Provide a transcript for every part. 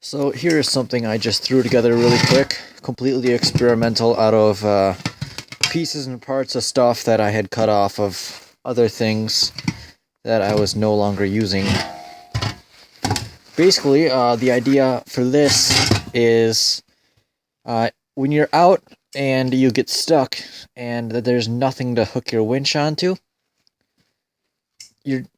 So here is something I just threw together really quick, completely experimental out of pieces and parts of stuff that I had cut off of other things that I was no longer using. Basically, the idea for this is when you're out and you get stuck and there's nothing to hook your winch onto,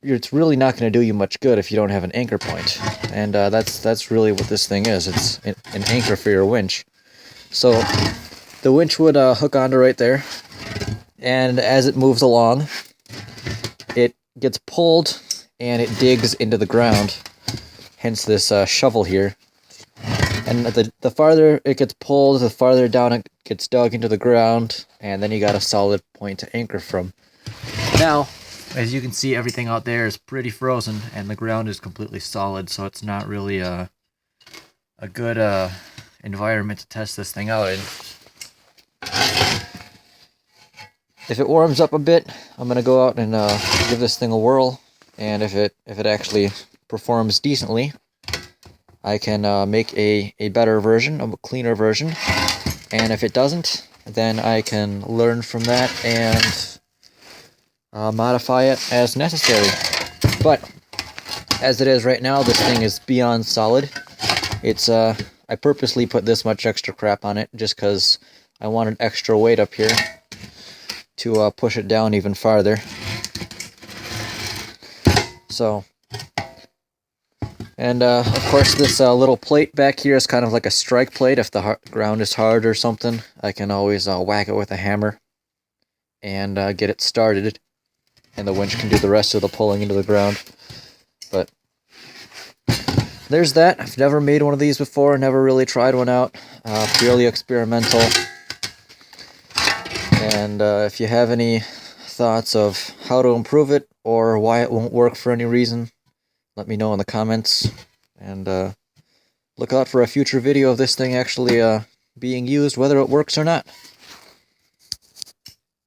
it's really not going to do you much good if you don't have an anchor point. And that's really what this thing is. It's an anchor for your winch. So the winch would hook onto right there, and as it moves along, it gets pulled and it digs into the ground, hence this shovel here. And the farther it gets pulled, the farther down it gets dug into the ground, and then you got a solid point to anchor from. Now, as you can see, everything out there is pretty frozen, and the ground is completely solid, so it's not really a good environment to test this thing out in. If it warms up a bit, I'm gonna go out and give this thing a whirl, and if it actually performs decently, I can make a better version, a cleaner version, and if it doesn't, then I can learn from that and modify it as necessary. But as it is right now, this thing is beyond solid. It's I purposely put this much extra crap on it just because I wanted extra weight up here to push it down even farther. So, and of course this little plate back here is kind of like a strike plate. If the ground is hard or something, I can always whack it with a hammer and get it started, and the winch can do the rest of the pulling into the ground. But there's that. I've never made one of these before, never really tried one out, purely experimental. And if you have any thoughts of how to improve it or why it won't work for any reason, let me know in the comments, and look out for a future video of this thing actually being used, whether it works or not.